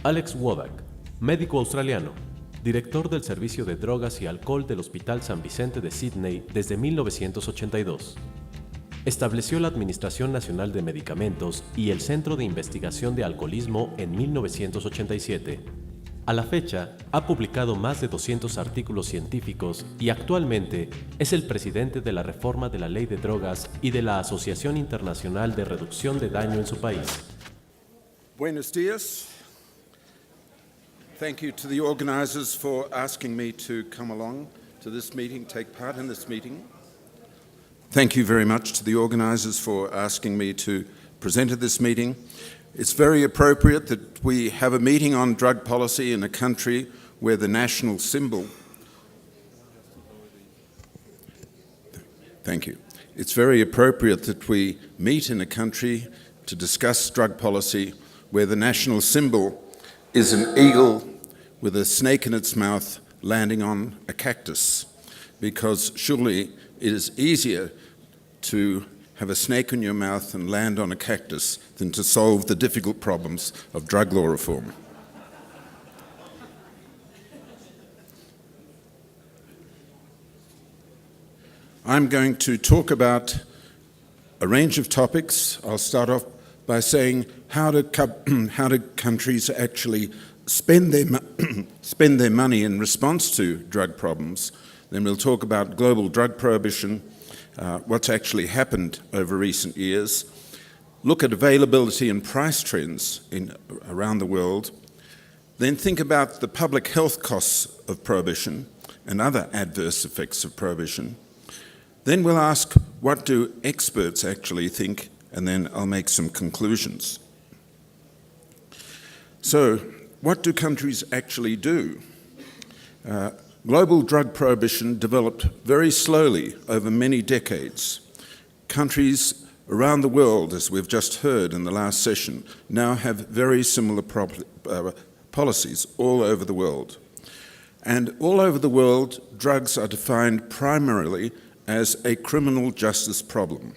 Alex Wodak, médico australiano, director del Servicio de Drogas y Alcohol del Hospital San Vicente de Sydney desde 1982. Estableció la Administración Nacional de Medicamentos y el Centro de Investigación de Alcoholismo en 1987. A la fecha, ha publicado más de 200 artículos científicos y actualmente es el presidente de la reforma de la Ley de Drogas y de la Asociación Internacional de Reducción de Daño en su país. Buenos días. Thank you to the organizers for asking me to come along to this meeting, take part in this meeting. Thank you very much to the organizers for asking me to present at this meeting. It's very appropriate that we have a meeting on drug policy in a country where the national symbol... Thank you. It's very appropriate that we meet in a country to discuss drug policy where the national symbol is an eagle with a snake in its mouth landing on a cactus, because surely it is easier to have a snake in your mouth and land on a cactus than to solve the difficult problems of drug law reform. I'm going to talk about a range of topics. I'll start off by saying how do countries actually spend their money in response to drug problems. Then we'll talk about global drug prohibition, what's actually happened over recent years, look at availability and price trends around the world, then think about the public health costs of prohibition and other adverse effects of prohibition. Then we'll ask, what do experts actually think? And then I'll make some conclusions. So, what do countries actually do? Global drug prohibition developed very slowly over many decades. Countries around the world, as we've just heard in the last session, now have very similar policies all over the world. And all over the world, drugs are defined primarily as a criminal justice problem.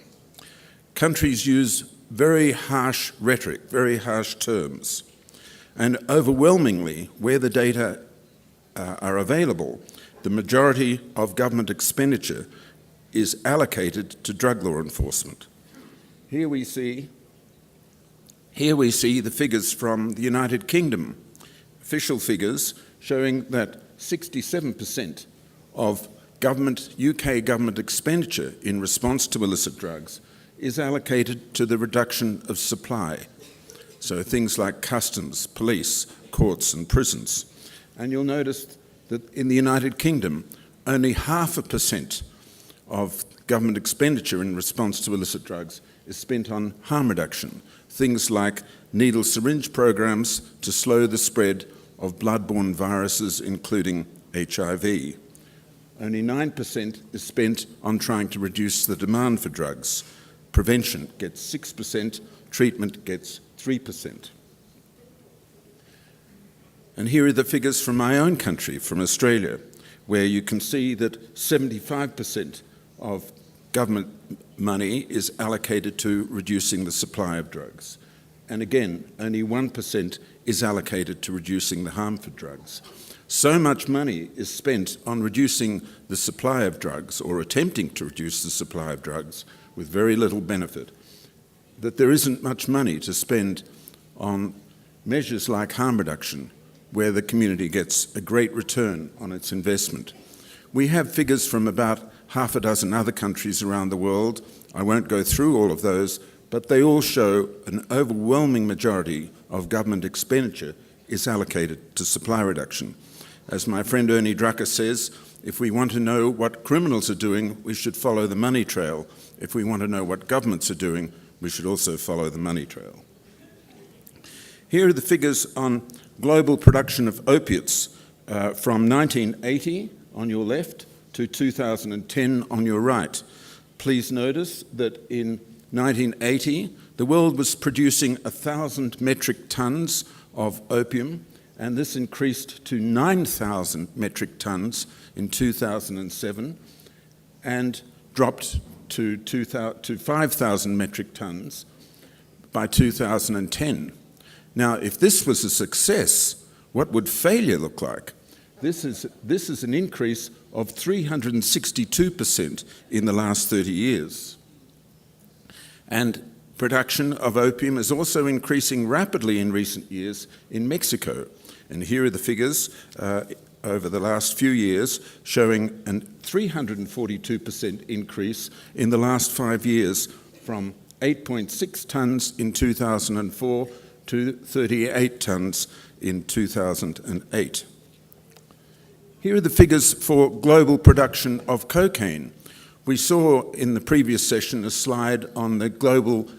Countries use very harsh rhetoric, very harsh terms, and overwhelmingly, where the data are available, the majority of government expenditure is allocated to drug law enforcement. Here we see the figures from the United Kingdom, official figures showing that 67% of UK government expenditure in response to illicit drugs is allocated to the reduction of supply. So things like customs, police, courts and prisons. And you'll notice that in the United Kingdom, only 0.5% of government expenditure in response to illicit drugs is spent on harm reduction. Things like needle syringe programs to slow the spread of blood-borne viruses, including HIV. Only 9% is spent on trying to reduce the demand for drugs. Prevention gets 6%, treatment gets 3%. And here are the figures from my own country, from Australia, where you can see that 75% of government money is allocated to reducing the supply of drugs. And again, only 1% is allocated to reducing the harm for drugs. So much money is spent on reducing the supply of drugs, or attempting to reduce the supply of drugs, with very little benefit, that there isn't much money to spend on measures like harm reduction, where the community gets a great return on its investment. We have figures from about half a dozen other countries around the world. I won't go through all of those, but they all show an overwhelming majority of government expenditure is allocated to supply reduction. As my friend Ernie Drucker says, if we want to know what criminals are doing, we should follow the money trail. If we want to know what governments are doing, we should also follow the money trail. Here are the figures on global production of opiates from 1980 on your left to 2010 on your right. Please notice that in 1980, the world was producing 1,000 metric tons of opium, and this increased to 9,000 metric tons in 2007 and dropped to 5,000 metric tons by 2010. Now, if this was a success, what would failure look like? This is an increase of 362% in the last 30 years. And production of opium is also increasing rapidly in recent years in Mexico. And here are the figures over the last few years showing a 342% increase in the last 5 years, from 8.6 tonnes in 2004 to 38 tonnes in 2008. Here are the figures for global production of cocaine. We saw in the previous session a slide on the global,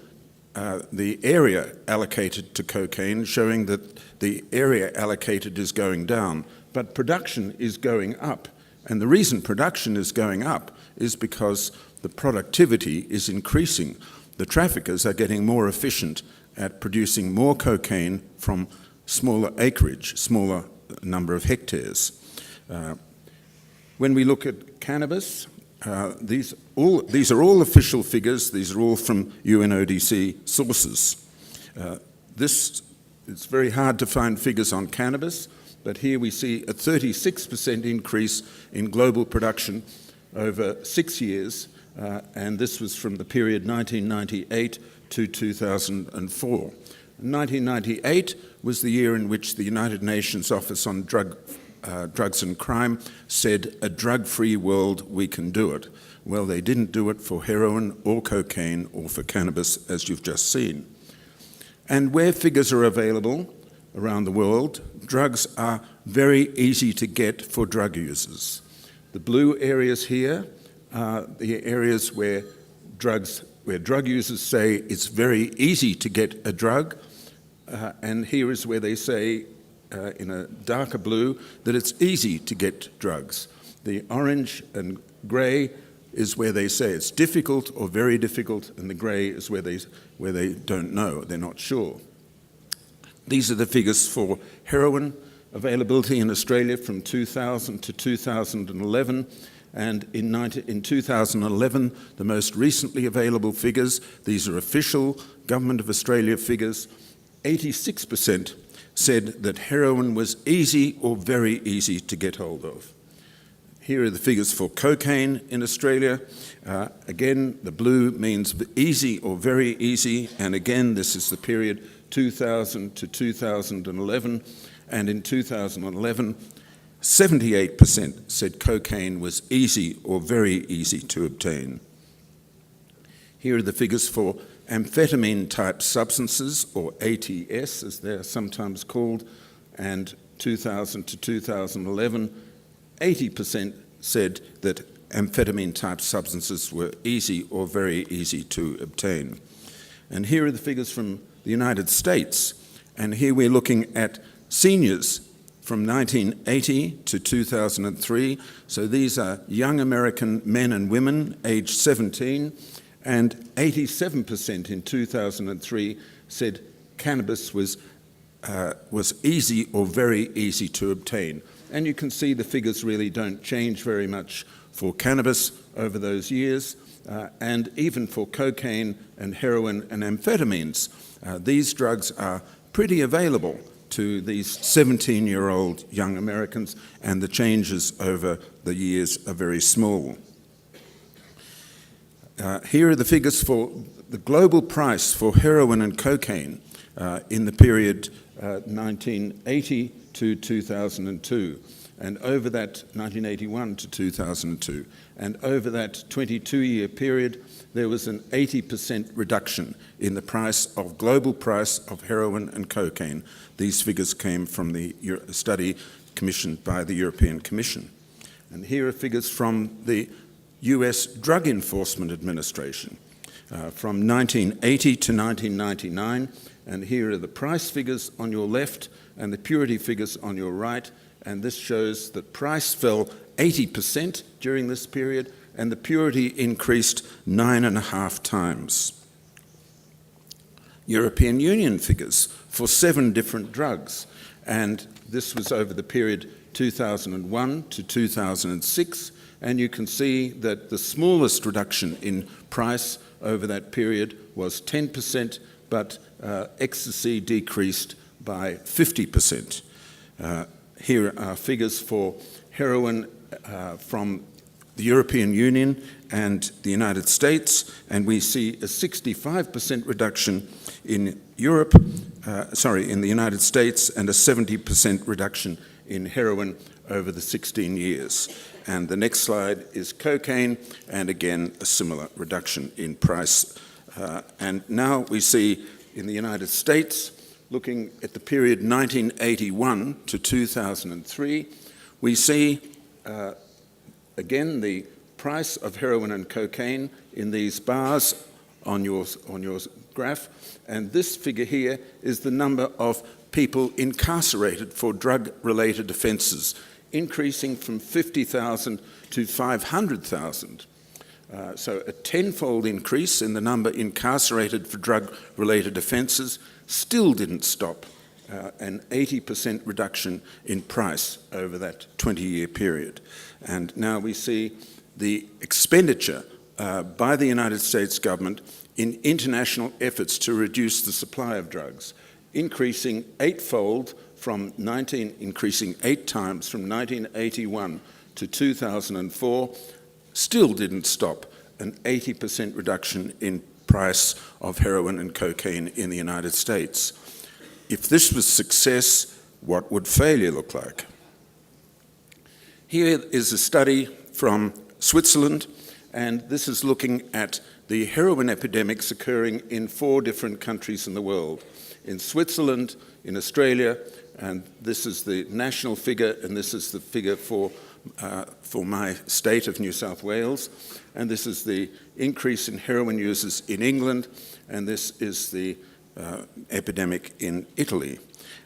the area allocated to cocaine, showing that the area allocated is going down, but production is going up. And the reason production is going up is because the productivity is increasing. The traffickers are getting more efficient at producing more cocaine from smaller acreage, smaller number of hectares. When we look at cannabis, these are all official figures. These are all from UNODC sources. It's very hard to find figures on cannabis, but here we see a 36% increase in global production over 6 years, and this was from the period 1998 to 2004. 1998 was the year in which the United Nations Office on Drugs and Crime said, "A drug-free world, we can do it." Well, they didn't do it for heroin or cocaine or for cannabis, as you've just seen. And where figures are available around the world, drugs are very easy to get for drug users. The blue areas here are the areas where drug users say it's very easy to get a drug, and here is where they say, in a darker blue, that it's easy to get drugs. The orange and grey is where they say it's difficult or very difficult, and the grey is where they don't know, they're not sure. These are the figures for heroin availability in Australia from 2000 to 2011, and in 2011, the most recently available figures, these are official Government of Australia figures, 86% said that heroin was easy or very easy to get hold of. Here are the figures for cocaine in Australia. Again, the blue means easy or very easy, and again, this is the period 2000 to 2011, and in 2011, 78% said cocaine was easy or very easy to obtain. Here are the figures for amphetamine-type substances, or ATS, as they're sometimes called, and 2000 to 2011, 80% said that amphetamine-type substances were easy or very easy to obtain. And here are the figures from the United States, and here we're looking at seniors from 1980 to 2003. So these are young American men and women aged 17, and 87% in 2003 said cannabis was easy or very easy to obtain. And you can see the figures really don't change very much for cannabis over those years, and even for cocaine and heroin and amphetamines. These drugs are pretty available to these 17-year-old young Americans, and the changes over the years are very small. Here are the figures for the global price for heroin and cocaine in the period 1980 to 2002, and over that 1981 to 2002, and over that 22-year period, there was an 80% reduction in the global price of heroin and cocaine. These figures came from the study commissioned by the European Commission. And here are figures from the US Drug Enforcement Administration from 1980 to 1999. And here are the price figures on your left and the purity figures on your right. And this shows that price fell 80% during this period, and the purity increased 9.5 times. European Union figures for 7 different drugs, and this was over the period 2001 to 2006, and you can see that the smallest reduction in price over that period was 10%, but ecstasy decreased by 50%. Here are figures for heroin from the European Union and the United States, and we see a 65% reduction in Europe, in the United States, and a 70% reduction in heroin over the 16 years. And the next slide is cocaine, and again, a similar reduction in price. And now we see in the United States, looking at the period 1981 to 2003, we see again the price of heroin and cocaine in these bars on your graph, and this figure here is the number of people incarcerated for drug-related offences, increasing from 50,000 to 500,000. So a tenfold increase in the number incarcerated for drug-related offences still didn't stop an 80% reduction in price over that 20-year period. And now we see the expenditure by the United States government in international efforts to reduce the supply of drugs, increasing eightfold increasing 8 times from 1981 to 2004, still didn't stop an 80% reduction in price of heroin and cocaine in the United States. If this was success, what would failure look like? Here is a study from Switzerland, and this is looking at the heroin epidemics occurring in 4 different countries in the world. In Switzerland, in Australia, and this is the national figure, and this is the figure for my state of New South Wales, and this is the increase in heroin users in England, and this is the epidemic in Italy.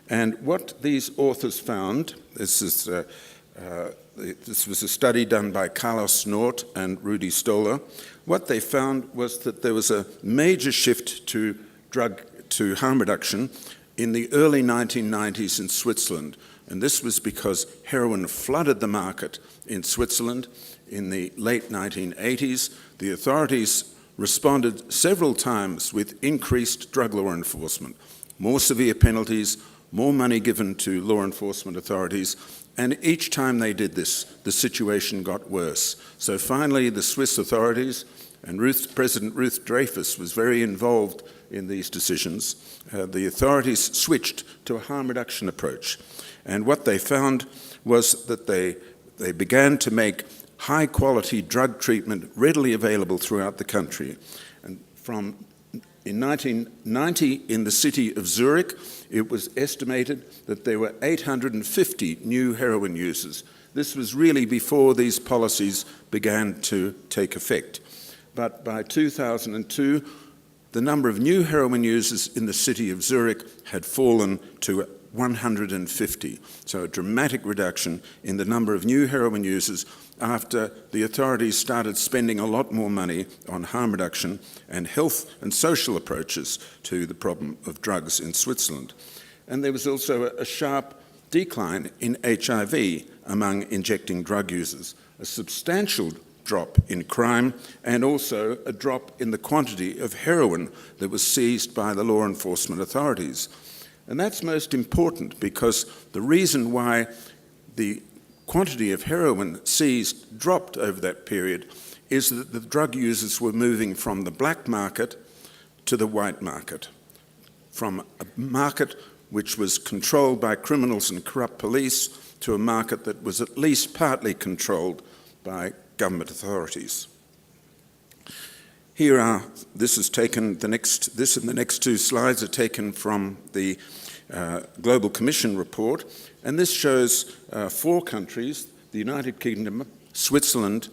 And what these authors found, this was a study done by Carlos Nort and Rudi Stoller. What they found was that there was a major shift to harm reduction in the early 1990s in Switzerland. And this was because heroin flooded the market in Switzerland in the late 1980s. The authorities responded several times with increased drug law enforcement, more severe penalties, more money given to law enforcement authorities, and each time they did this, the situation got worse. So finally, the Swiss authorities, and President Ruth Dreyfus was very involved in these decisions, the authorities switched to a harm reduction approach. And what they found was that they began to make high-quality drug treatment readily available throughout the country. And in 1990, in the city of Zurich, it was estimated that there were 850 new heroin users. This was really before these policies began to take effect. But by 2002, the number of new heroin users in the city of Zurich had fallen to 150. So a dramatic reduction in the number of new heroin users after the authorities started spending a lot more money on harm reduction and health and social approaches to the problem of drugs in Switzerland. And there was also a sharp decline in HIV among injecting drug users, a substantial drop in crime, and also a drop in the quantity of heroin that was seized by the law enforcement authorities. And that's most important because the reason why the quantity of heroin seized dropped over that period is that the drug users were moving from the black market to the white market, from a market which was controlled by criminals and corrupt police to a market that was at least partly controlled by government authorities. This and the next 2 slides are taken from the Global Commission report, and this shows 4 countries, the United Kingdom, Switzerland,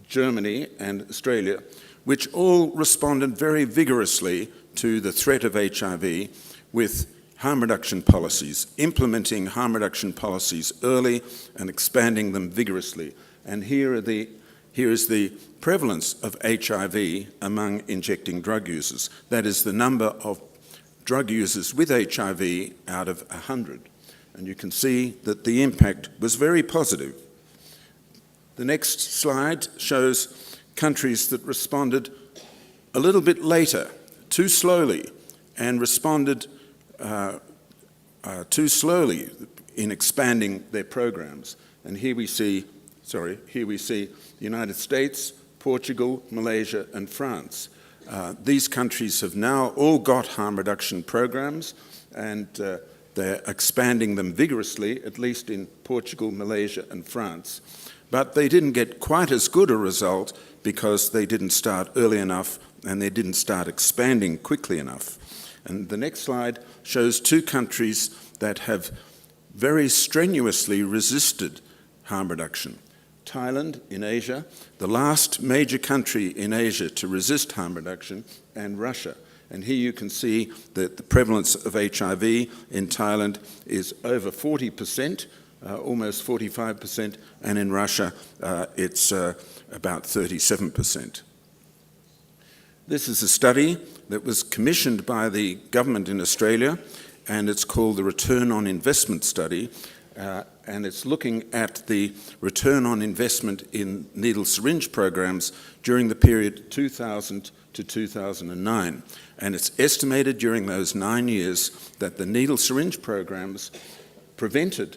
Germany, and Australia, which all responded very vigorously to the threat of HIV with harm reduction policies, implementing harm reduction policies early and expanding them vigorously. And here is the prevalence of HIV among injecting drug users. That is the number of drug users with HIV out of 100. And you can see that the impact was very positive. The next slide shows countries that responded a little bit later, too slowly, and responded too slowly in expanding their programs. And here we see the United States, Portugal, Malaysia, and France. These countries have now all got harm reduction programs, and they're expanding them vigorously, at least in Portugal, Malaysia, and France. But they didn't get quite as good a result because they didn't start early enough and they didn't start expanding quickly enough. And the next slide shows two countries that have very strenuously resisted harm reduction. Thailand in Asia, the last major country in Asia to resist harm reduction, and Russia. And here you can see that the prevalence of HIV in Thailand is over 40%, almost 45%, and in Russia it's about 37%. This is a study that was commissioned by the government in Australia, and it's called the Return on Investment Study, and it's looking at the return on investment in needle syringe programs during the period 2000 to 2009. And it's estimated during those 9 years that the needle syringe programs prevented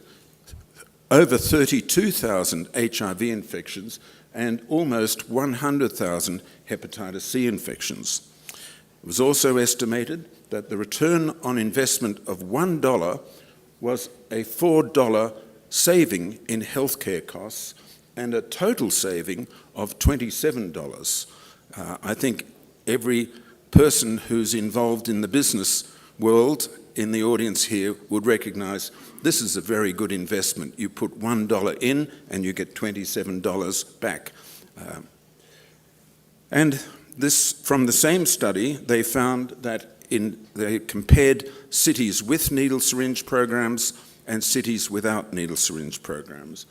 over 32,000 HIV infections and almost 100,000 hepatitis C infections. It was also estimated that the return on investment of $1 was a $4 saving in healthcare costs and a total saving of $27. I think every person who's involved in the business world in the audience here would recognize this is a very good investment. You put $1 in and you get $27 back. And this, from the same study, they found that they compared cities with needle syringe programs and cities without needle syringe programs.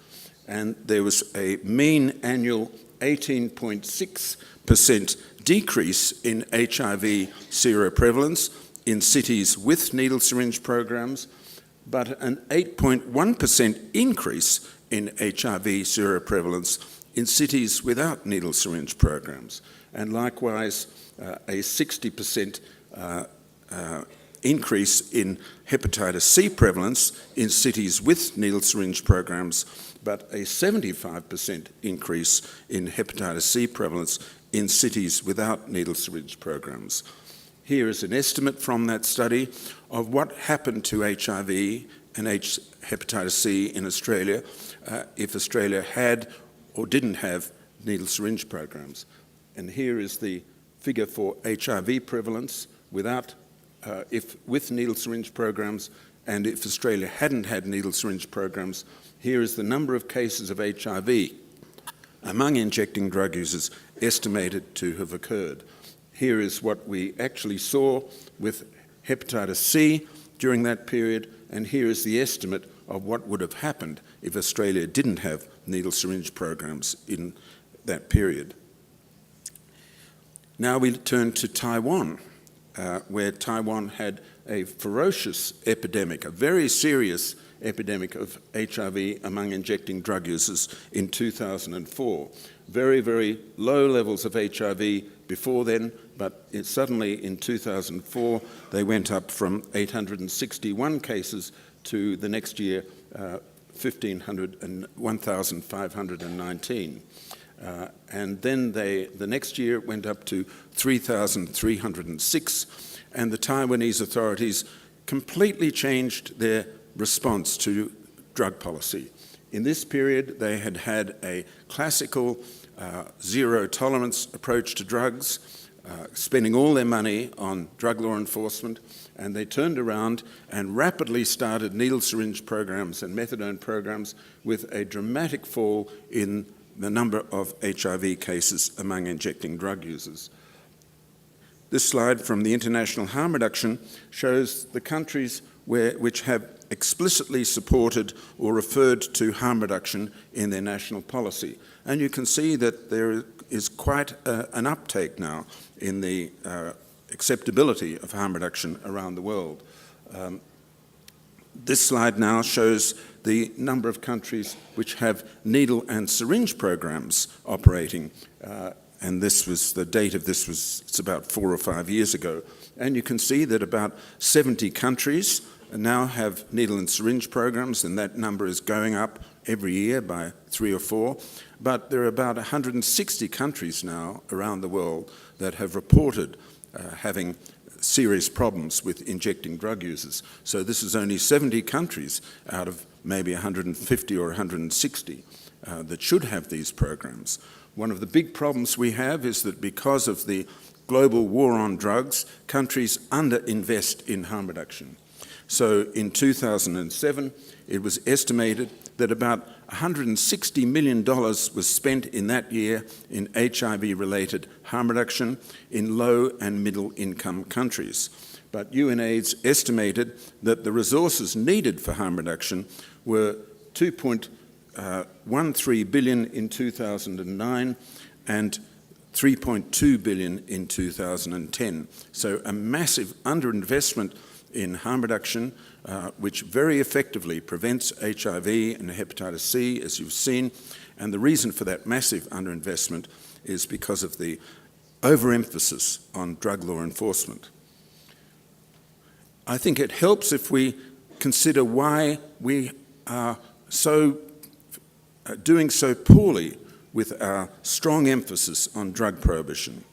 And there was a mean annual 18.6% decrease in HIV seroprevalence in cities with needle syringe programs, but an 8.1% increase in HIV seroprevalence in cities without needle syringe programs. And likewise, a 60% increase in hepatitis C prevalence in cities with needle syringe programs, but a 75% increase in hepatitis C prevalence in cities without needle syringe programs. Here is an estimate from that study of what happened to HIV and hepatitis C in Australia if Australia had or didn't have needle syringe programs. And here is the figure for HIV prevalence with needle syringe programs, and if Australia hadn't had needle syringe programs. Here is the number of cases of HIV among injecting drug users estimated to have occurred. Here is what we actually saw with hepatitis C during that period, and here is the estimate of what would have happened if Australia didn't have needle syringe programs in that period. Now we turn to Taiwan, where Taiwan had a ferocious epidemic, a very serious epidemic of HIV among injecting drug users in 2004. Very, very low levels of HIV before then, but suddenly in 2004 they went up from 861 cases to the next year 1,519. And then the next year it went up to 3,306, and the Taiwanese authorities completely changed their response to drug policy. In this period, they had had a classical zero-tolerance approach to drugs, spending all their money on drug law enforcement, and they turned around and rapidly started needle syringe programs and methadone programs with a dramatic fall in the number of HIV cases among injecting drug users. This slide from the International Harm Reduction shows the countries which have explicitly supported or referred to harm reduction in their national policy. And you can see that there is quite an uptake now in the acceptability of harm reduction around the world. This slide now shows the number of countries which have needle and syringe programs operating. And this was, the date of this was, it's about 4 or 5 years ago. And you can see that about 70 countries now have needle and syringe programs, and that number is going up every year by 3 or 4. But there are about 160 countries now around the world that have reported having serious problems with injecting drug users. So this is only 70 countries out of maybe 150 or 160 that should have these programs. One of the big problems we have is that because of the global war on drugs, countries underinvest in harm reduction. So in 2007, it was estimated that about $160 million was spent in that year in HIV-related harm reduction in low and middle income countries. But UNAIDS estimated that the resources needed for harm reduction were 2.13 billion in 2009 and 3.2 billion in 2010. So a massive underinvestment in harm reduction, which very effectively prevents HIV and hepatitis C, as you've seen. And the reason for that massive underinvestment is because of the overemphasis on drug law enforcement. I think it helps if we consider why we are doing so poorly with our strong emphasis on drug prohibition.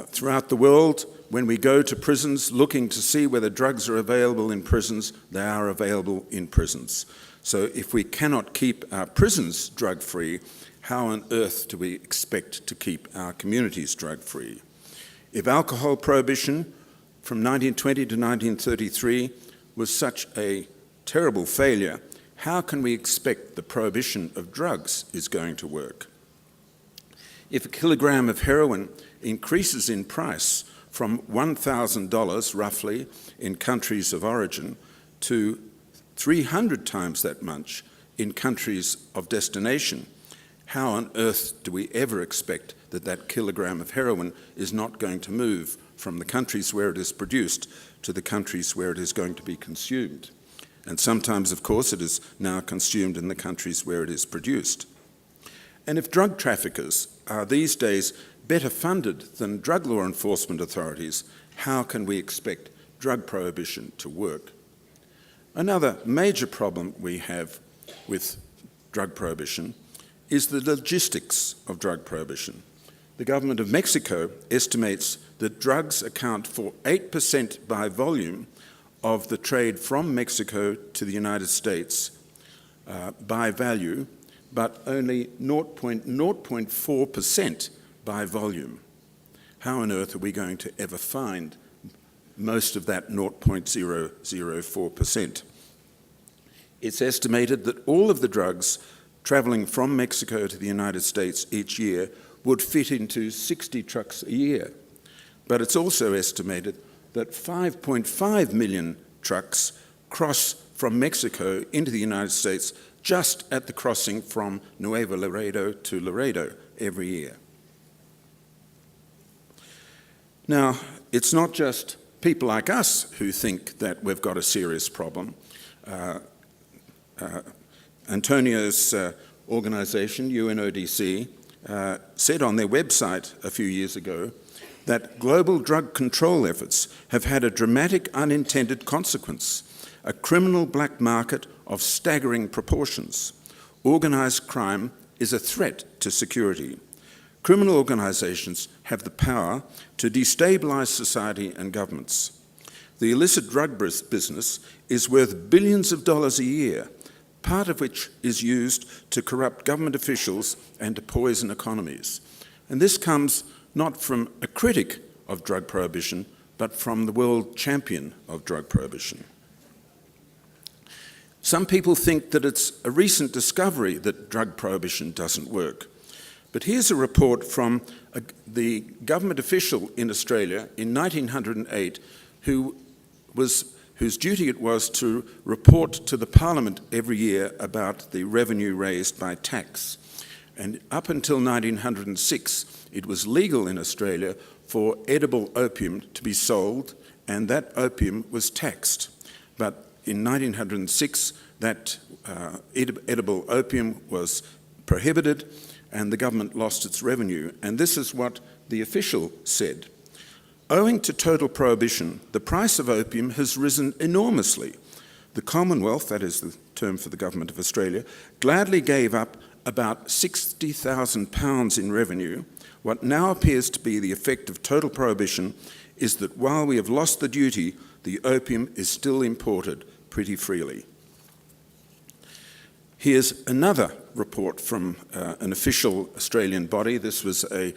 Throughout the world, when we go to prisons looking to see whether drugs are available in prisons, they are available in prisons. So if we cannot keep our prisons drug-free, how on earth do we expect to keep our communities drug-free? If alcohol prohibition from 1920 to 1933 was such a terrible failure, how can we expect the prohibition of drugs is going to work? If a kilogram of heroin increases in price from $1,000 roughly in countries of origin to 300 times that much in countries of destination, how on earth do we ever expect that that kilogram of heroin is not going to move from the countries where it is produced to the countries where it is going to be consumed? And sometimes, of course, it is now consumed in the countries where it is produced. And if drug traffickers are these days better funded than drug law enforcement authorities, how can we expect drug prohibition to work? Another major problem we have with drug prohibition is the logistics of drug prohibition. The government of Mexico estimates that drugs account for 8% by volume of the trade from Mexico to the United States by value, but only 0.4% by volume. How on earth are we going to ever find most of that 0.004%? It's estimated that all of the drugs traveling from Mexico to the United States each year would fit into 60 trucks a year. But it's also estimated that 5.5 million trucks cross from Mexico into the United States just at the crossing from Nuevo Laredo to Laredo every year. Now, it's not just people like us who think that we've got a serious problem. Antonio's organization, UNODC, said on their website a few years ago that global drug control efforts have had a dramatic unintended consequence, a criminal black market of staggering proportions. Organized crime is a threat to security. Criminal organizations have the power to destabilize society and governments. The illicit drug business is worth billions of dollars a year, part of which is used to corrupt government officials and to poison economies. And this comes not from a critic of drug prohibition, but from the world champion of drug prohibition. Some people think that it's a recent discovery that drug prohibition doesn't work. But here's a report from the government official in Australia in 1908 whose duty it was to report to the Parliament every year about the revenue raised by tax. And up until 1906, it was legal in Australia for edible opium to be sold, and that opium was taxed. But in 1906, that edible opium was prohibited, and the government lost its revenue. And this is what the official said. Owing to total prohibition, the price of opium has risen enormously. The Commonwealth, that is the term for the Government of Australia, gladly gave up about £60,000 in revenue. What now appears to be the effect of total prohibition is that while we have lost the duty, the opium is still imported pretty freely. Here's another report from an official Australian body. This was a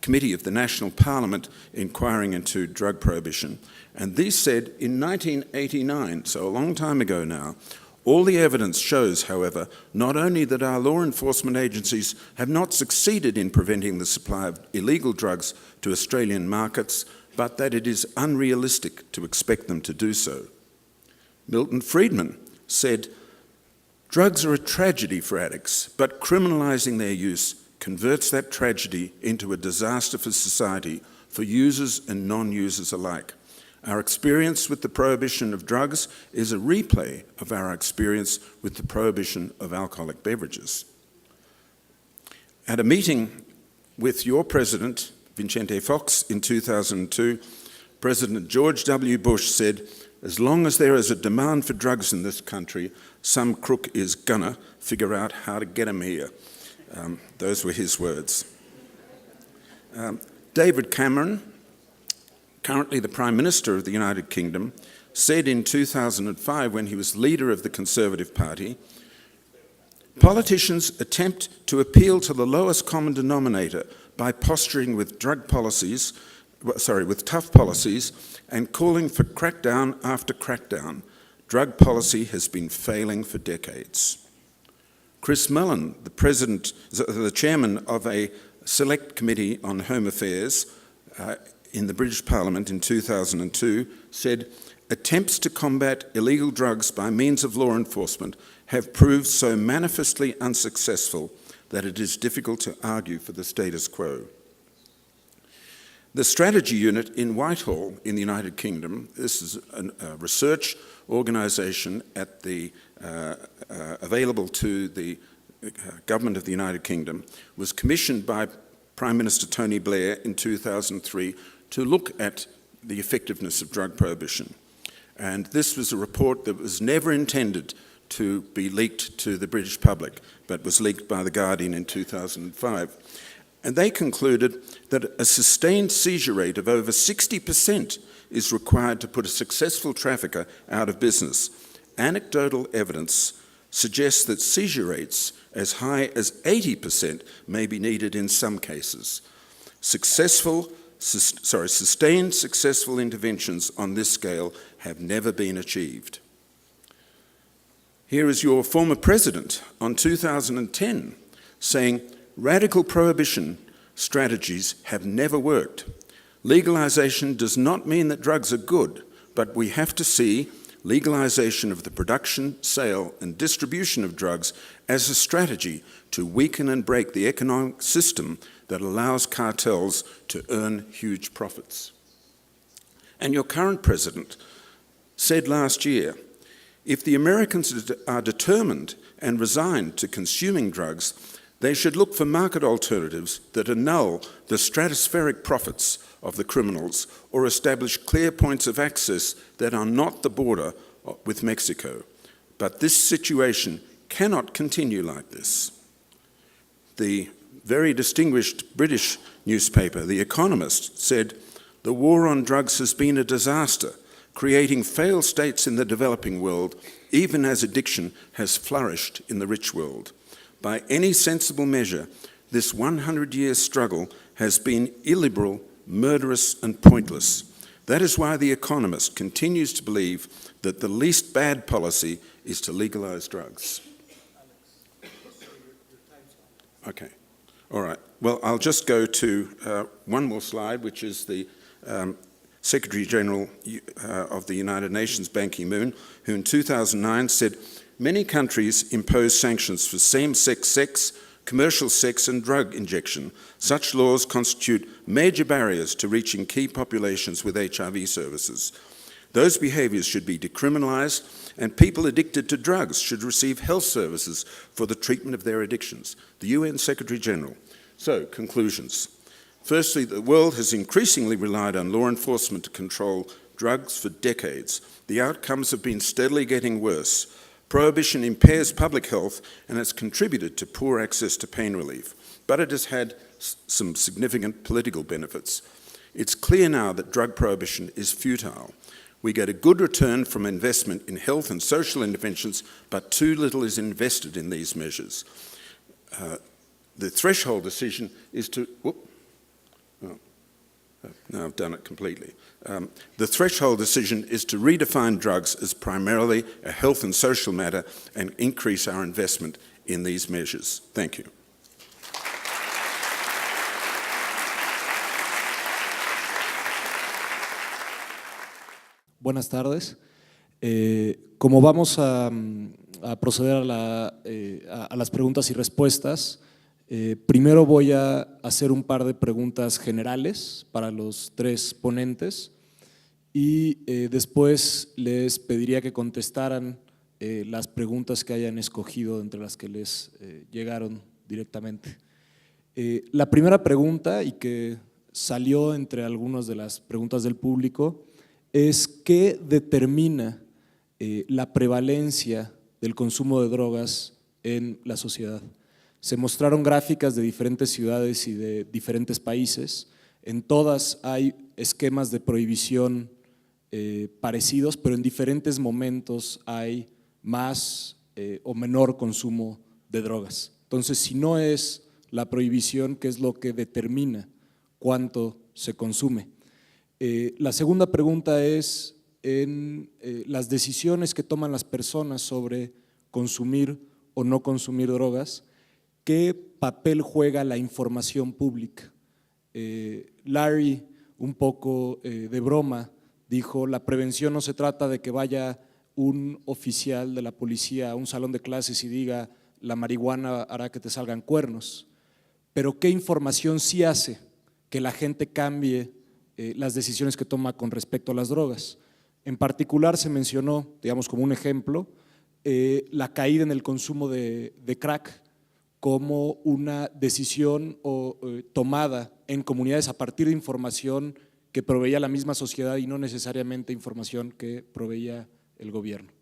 committee of the National Parliament inquiring into drug prohibition. And these said in 1989, so a long time ago now, all the evidence shows, however, not only that our law enforcement agencies have not succeeded in preventing the supply of illegal drugs to Australian markets, but that it is unrealistic to expect them to do so. Milton Friedman said, "Drugs are a tragedy for addicts, but criminalising their use converts that tragedy into a disaster for society, for users and non-users alike. Our experience with the prohibition of drugs is a replay of our experience with the prohibition of alcoholic beverages." At a meeting with your president, Vicente Fox, in 2002, President George W. Bush said, "As long as there is a demand for drugs in this country, some crook is gonna figure out how to get them here." Those were his words. David Cameron, currently the Prime Minister of the United Kingdom, said in 2005, when he was leader of the Conservative Party, "Politicians attempt to appeal to the lowest common denominator by posturing with tough policies and calling for crackdown after crackdown. Drug policy has been failing for decades." Chris Mellon, the chairman of a select committee on home affairs in the British Parliament in 2002, said, "Attempts to combat illegal drugs by means of law enforcement have proved so manifestly unsuccessful that it is difficult to argue for the status quo." The Strategy Unit in Whitehall in the United Kingdom, this is a research organisation at the available to the government of the United Kingdom, was commissioned by Prime Minister Tony Blair in 2003 to look at the effectiveness of drug prohibition. And this was a report that was never intended to be leaked to the British public, but was leaked by The Guardian in 2005. And they concluded that a sustained seizure rate of over 60% is required to put a successful trafficker out of business. Anecdotal evidence suggests that seizure rates as high as 80% may be needed in some cases. Sustained successful interventions on this scale have never been achieved. Here is your former president on 2010 saying, "Radical prohibition strategies have never worked. Legalization does not mean that drugs are good, but we have to see legalization of the production, sale, and distribution of drugs as a strategy to weaken and break the economic system that allows cartels to earn huge profits." And your current president said last year, "If the Americans are determined and resigned to consuming drugs, they should look for market alternatives that annul the stratospheric profits of the criminals or establish clear points of access that are not the border with Mexico. But this situation cannot continue like this." The very distinguished British newspaper, The Economist, said, "The war on drugs has been a disaster, creating failed states in the developing world, even as addiction has flourished in the rich world. By any sensible measure, this 100-year struggle has been illiberal, murderous, and pointless. That is why The Economist continues to believe that the least bad policy is to legalize drugs." Okay, all right. Well, I'll just go to one more slide, which is the Secretary General of the United Nations, Ban Ki-moon, who in 2009 said, "Many countries impose sanctions for same-sex sex, commercial sex and drug injection. Such laws constitute major barriers to reaching key populations with HIV services. Those behaviours should be decriminalised, and people addicted to drugs should receive health services for the treatment of their addictions." The UN Secretary General. So, conclusions. Firstly, the world has increasingly relied on law enforcement to control drugs for decades. The outcomes have been steadily getting worse. Prohibition impairs public health and has contributed to poor access to pain relief, but it has had some significant political benefits. It's clear now that drug prohibition is futile. We get a good return from investment in health and social interventions, but too little is invested in these measures. The threshold decision is to... No, I've done it completely. The threshold decision is to redefine drugs as primarily a health and social matter and increase our investment in these measures. Thank you. Buenas tardes. Como vamos a proceder a las preguntas y respuestas, primero voy a hacer un par de preguntas generales para los tres ponentes y después les pediría que contestaran las preguntas que hayan escogido entre las que les llegaron directamente. La primera pregunta, y que salió entre algunas de las preguntas del público, es ¿qué determina la prevalencia del consumo de drogas en la sociedad? Se mostraron gráficas de diferentes ciudades y de diferentes países. En todas hay esquemas de prohibición parecidos, pero en diferentes momentos hay más o menor consumo de drogas. Entonces, si no es la prohibición, ¿qué es lo que determina cuánto se consume? La segunda pregunta es, en las decisiones que toman las personas sobre consumir o no consumir drogas, ¿qué papel juega la información pública? Larry, un poco de broma, dijo, la prevención no se trata de que vaya un oficial de la policía a un salón de clases y diga, la marihuana hará que te salgan cuernos, pero ¿qué información sí hace que la gente cambie las decisiones que toma con respecto a las drogas? En particular se mencionó, digamos como un ejemplo, la caída en el consumo de crack como una decisión tomada en comunidades a partir de información que proveía la misma sociedad y no necesariamente información que proveía el gobierno.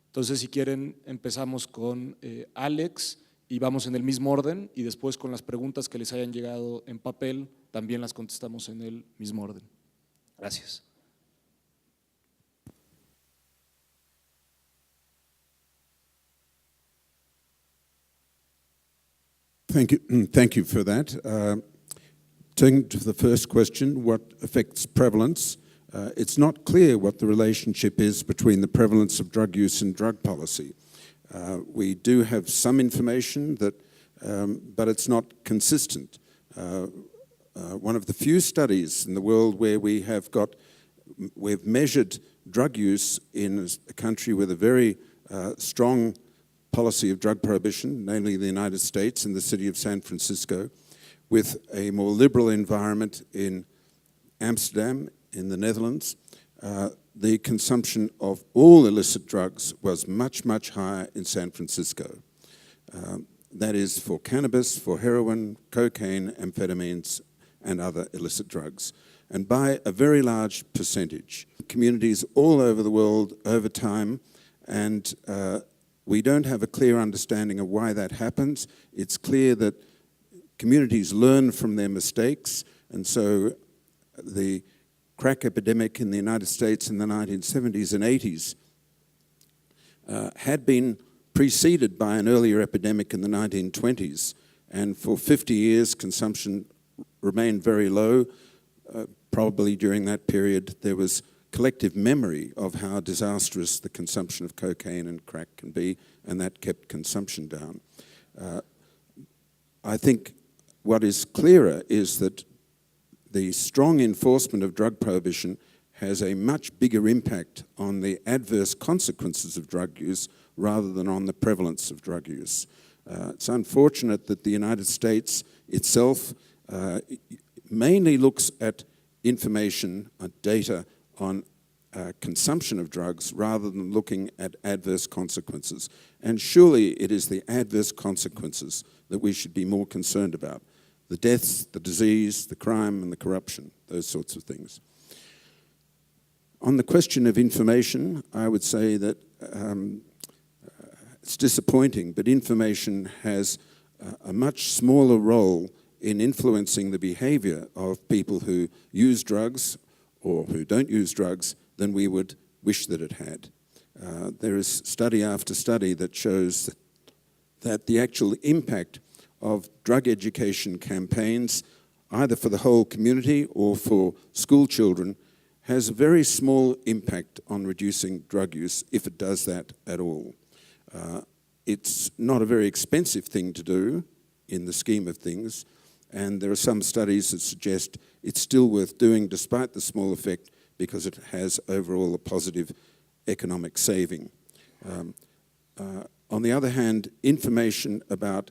Entonces, si quieren, empezamos con Alex y vamos en el mismo orden y después con las preguntas que les hayan llegado en papel también las contestamos en el mismo orden. Gracias. Thank you for that. Turning to the first question, what affects prevalence? It's not clear what the relationship is between the prevalence of drug use and drug policy. We do have some information that, but it's not consistent. One of the few studies in the world where we've measured drug use in a country with a very strong policy of drug prohibition, namely the United States and the city of San Francisco, with a more liberal environment in Amsterdam, in the Netherlands. The consumption of all illicit drugs was much, much higher in San Francisco. That is for cannabis, for heroin, cocaine, amphetamines, and other illicit drugs, and by a very large percentage. Communities all over the world over time, and we don't have a clear understanding of why that happens. It's clear that communities learn from their mistakes, and so the crack epidemic in the United States in the 1970s and 80s had been preceded by an earlier epidemic in the 1920s, and for 50 years consumption remained very low. Probably during that period there was collective memory of how disastrous the consumption of cocaine and crack can be, and that kept consumption down. I think what is clearer is that the strong enforcement of drug prohibition has a much bigger impact on the adverse consequences of drug use rather than on the prevalence of drug use. It's unfortunate that the United States itself mainly looks at information, data on consumption of drugs rather than looking at adverse consequences. And surely it is the adverse consequences that we should be more concerned about. the deaths, the disease, the crime and the corruption, those sorts of things. On the question of information, I would say that it's disappointing, but information has a much smaller role in influencing the behavior of people who use drugs or who don't use drugs than we would wish that it had. There is study after study that shows that the actual impact of drug education campaigns, either for the whole community or for school children, has a very small impact on reducing drug use, if it does that at all. It's not a very expensive thing to do in the scheme of things, and there are some studies that suggest it's still worth doing despite the small effect because it has overall a positive economic saving. On the other hand, information about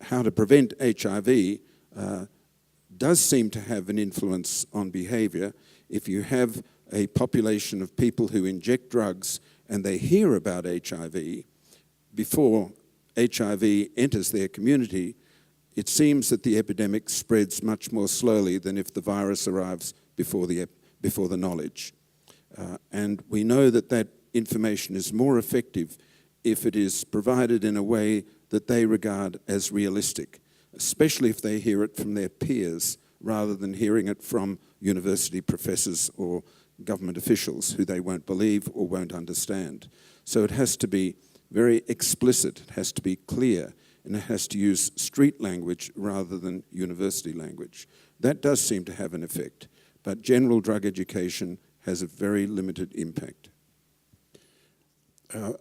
how to prevent HIV does seem to have an influence on behavior. If you have a population of people who inject drugs and they hear about HIV before HIV enters their community, it seems that the epidemic spreads much more slowly than if the virus arrives before the knowledge. And we know that that information is more effective if it is provided in a way that they regard as realistic, especially if they hear it from their peers rather than hearing it from university professors or government officials who they won't believe or won't understand. So it has to be very explicit, it has to be clear, and it has to use street language rather than university language. That does seem to have an effect, but general drug education has a very limited impact.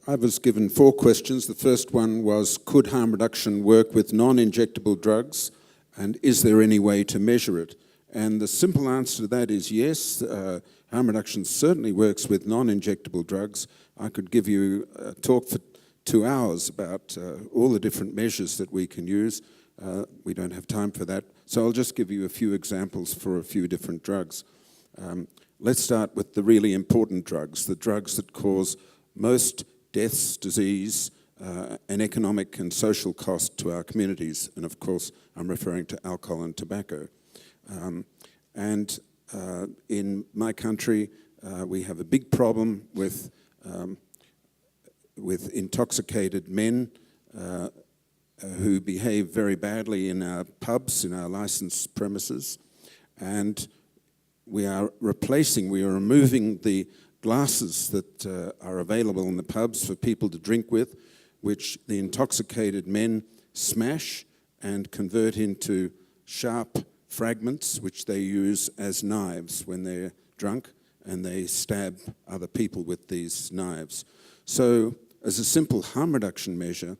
I was given 4 questions. The first one was, could harm reduction work with non-injectable drugs, and is there any way to measure it? And the simple answer to that is yes. Harm reduction certainly works with non-injectable drugs. I could give you a talk for 2 hours about all the different measures that we can use. We don't have time for that, so I'll just give you a few examples for a few different drugs. Let's start with the really important drugs, the drugs that cause most deaths, disease, and economic and social cost to our communities. And of course, I'm referring to alcohol and tobacco. In my country, we have a big problem with intoxicated men who behave very badly in our pubs, in our licensed premises. And we are removing the glasses that are available in the pubs for people to drink with, which the intoxicated men smash and convert into sharp fragments, which they use as knives when they're drunk, and they stab other people with these knives. So, as a simple harm reduction measure,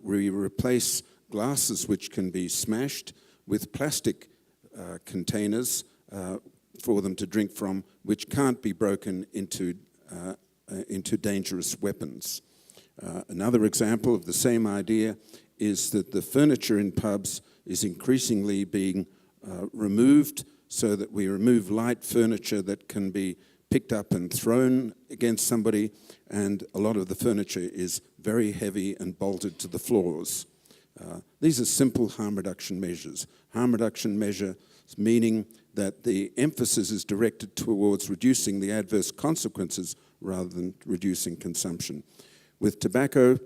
we replace glasses which can be smashed with plastic containers for them to drink from, which can't be broken into dangerous weapons. Another example of the same idea is that the furniture in pubs is increasingly being removed, so that we remove light furniture that can be picked up and thrown against somebody, and a lot of the furniture is very heavy and bolted to the floors. These are simple harm reduction measures. Harm reduction measures meaning that the emphasis is directed towards reducing the adverse consequences rather than reducing consumption. With tobacco,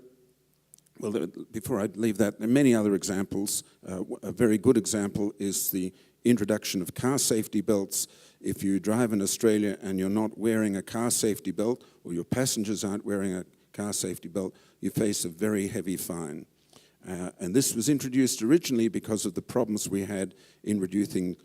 well, before I leave that, there are many other examples. A very good example is the introduction of car safety belts. If you drive in Australia and you're not wearing a car safety belt, or your passengers aren't wearing a car safety belt, you face a very heavy fine. And this was introduced originally because of the problems we had in reducing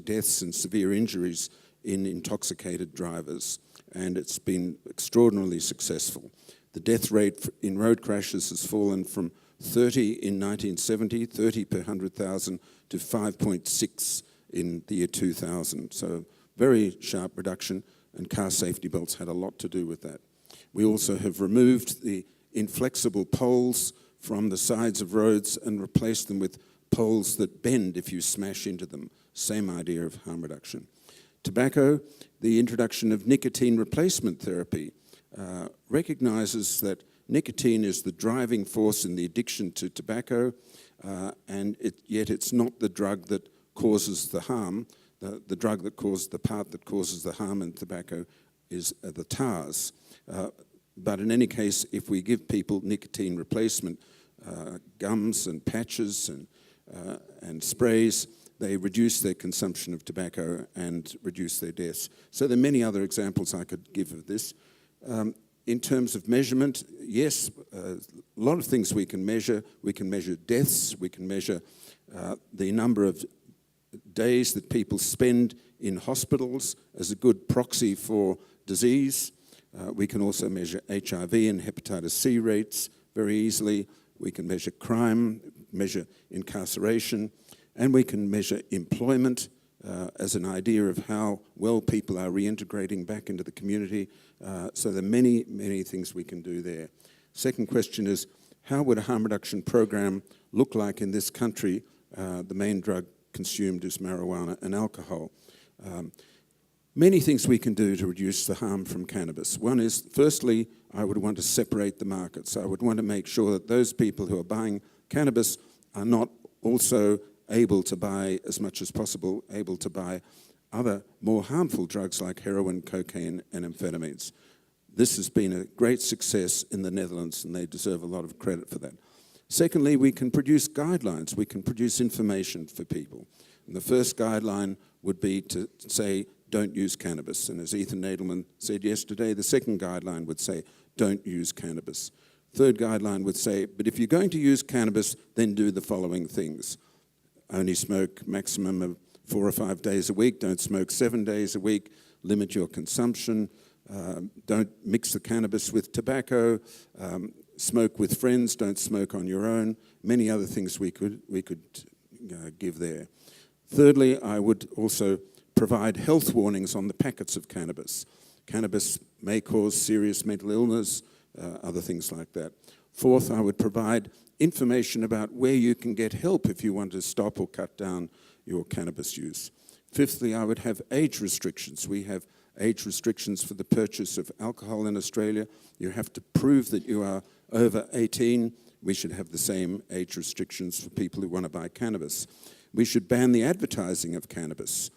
deaths and severe injuries in intoxicated drivers. And it's been extraordinarily successful. The death rate in road crashes has fallen from 30 in 1970, 30 per 100,000, to 5.6 in the year 2000. So very sharp reduction, and car safety belts had a lot to do with that. We also have removed the inflexible poles from the sides of roads and replaced them with poles that bend if you smash into them. Same idea of harm reduction. Tobacco, the introduction of nicotine replacement therapy recognises that nicotine is the driving force in the addiction to tobacco, and yet it's not the drug that causes the harm. The drug that causes the part that causes the harm in tobacco is the tars. But in any case, if we give people nicotine replacement gums and patches and sprays, they reduce their consumption of tobacco and reduce their deaths. So there are many other examples I could give of this. In terms of measurement, yes, a lot of things we can measure. We can measure deaths. We can measure the number of days that people spend in hospitals as a good proxy for disease. We can also measure HIV and hepatitis C rates very easily. We can measure crime, measure incarceration, and we can measure employment as an idea of how well people are reintegrating back into the community. So there are many, many things we can do there. Second question is, how would a harm reduction program look like in this country? The main drug consumed is marijuana and alcohol. Many things we can do to reduce the harm from cannabis. One is, firstly, I would want to separate the markets. I would want to make sure that those people who are buying cannabis are not also able to buy, as much as possible, able to buy other more harmful drugs like heroin, cocaine, and amphetamines. This has been a great success in the Netherlands, and they deserve a lot of credit for that. Secondly, we can produce guidelines. We can produce information for people. And the first guideline would be to say, don't use cannabis. And as Ethan Nadelman said yesterday, the second guideline would say, don't use cannabis. Third guideline would say, but if you're going to use cannabis, then do the following things. Only smoke maximum of 4 or 5 days a week. Don't smoke 7 days a week. Limit your consumption. Don't mix the cannabis with tobacco. Smoke with friends. Don't smoke on your own. Many other things we could give there. Thirdly, I would also provide health warnings on the packets of cannabis. Cannabis may cause serious mental illness, other things like that. Fourth, I would provide information about where you can get help if you want to stop or cut down your cannabis use. Fifthly, I would have age restrictions. We have age restrictions for the purchase of alcohol in Australia. You have to prove that you are over 18. We should have the same age restrictions for people who want to buy cannabis. We should ban the advertising of cannabis.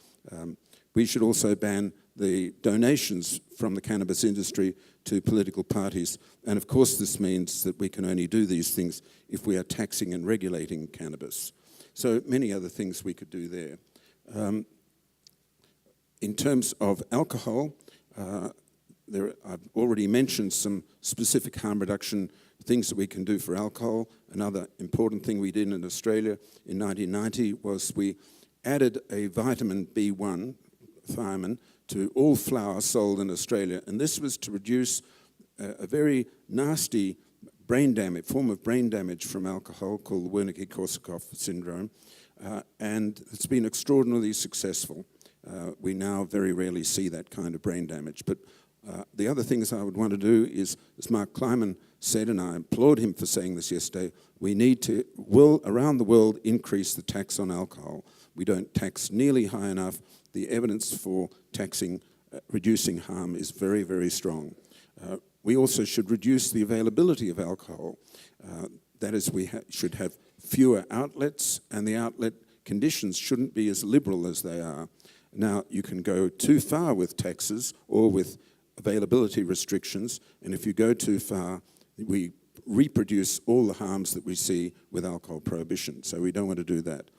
We should also ban the donations from the cannabis industry to political parties. And of course, this means that we can only do these things if we are taxing and regulating cannabis. So many other things we could do there. In terms of alcohol, I've already mentioned some specific harm reduction things that we can do for alcohol. Another important thing we did in Australia in 1990 was we added a vitamin B1, thiamine, to all flour sold in Australia. And this was to reduce a very nasty brain damage, form of brain damage from alcohol called Wernicke-Korsakoff syndrome. And it's been extraordinarily successful. We now very rarely see that kind of brain damage. But the other things I would want to do is, as Mark Kleiman said, and I applaud him for saying this yesterday, we need to, around the world, increase the tax on alcohol. We don't tax nearly high enough. The evidence for taxing, reducing harm is very, very strong. We also should reduce the availability of alcohol. That is, we should have fewer outlets, and the outlet conditions shouldn't be as liberal as they are. Now, you can go too far with taxes or with availability restrictions, and if you go too far, we reproduce all the harms that we see with alcohol prohibition, so we don't want to do that.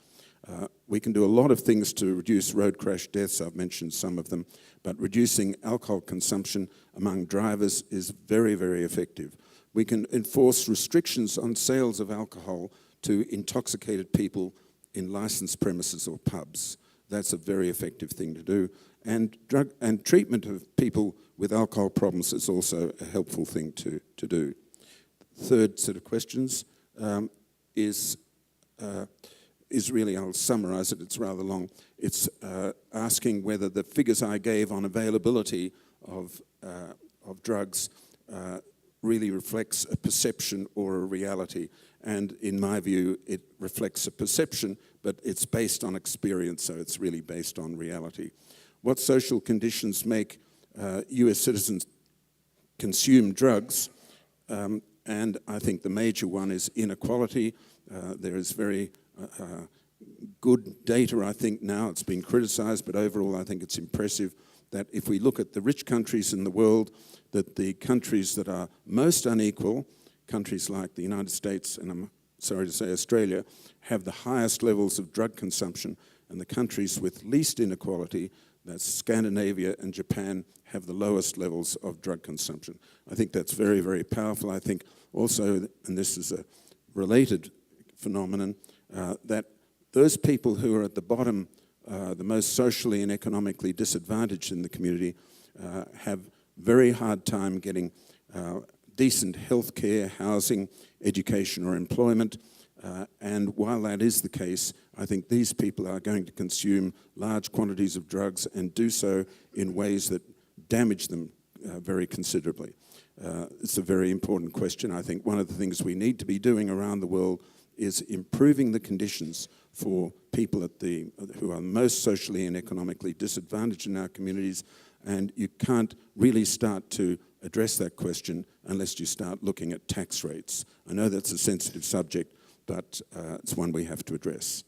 We can do a lot of things to reduce road crash deaths. I've mentioned some of them, but reducing alcohol consumption among drivers is very, very effective. We can enforce restrictions on sales of alcohol to intoxicated people in licensed premises or pubs. That's a very effective thing to do. And treatment of people with alcohol problems is also a helpful thing to do. Third set of questions is really, I'll summarize it, it's rather long. It's asking whether the figures I gave on availability of drugs really reflects a perception or a reality. And in my view, it reflects a perception, but it's based on experience, so it's really based on reality. What social conditions make US citizens consume drugs? And I think the major one is inequality. There is very good data, I think, now. It's been criticised, but overall I think it's impressive that if we look at the rich countries in the world, that the countries that are most unequal, countries like the United States and I'm sorry to say Australia, have the highest levels of drug consumption, and the countries with least inequality, that's Scandinavia and Japan, have the lowest levels of drug consumption. I think that's very, very powerful. I think also, and this is a related phenomenon, that those people who are at the bottom, the most socially and economically disadvantaged in the community, have very hard time getting decent health care, housing, education or employment. And while that is the case, I think these people are going to consume large quantities of drugs and do so in ways that damage them very considerably. It's a very important question. I think one of the things we need to be doing around the world is improving the conditions for people who are most socially and economically disadvantaged in our communities, and you can't really start to address that question unless you start looking at tax rates. I know that's a sensitive subject, but it's one we have to address.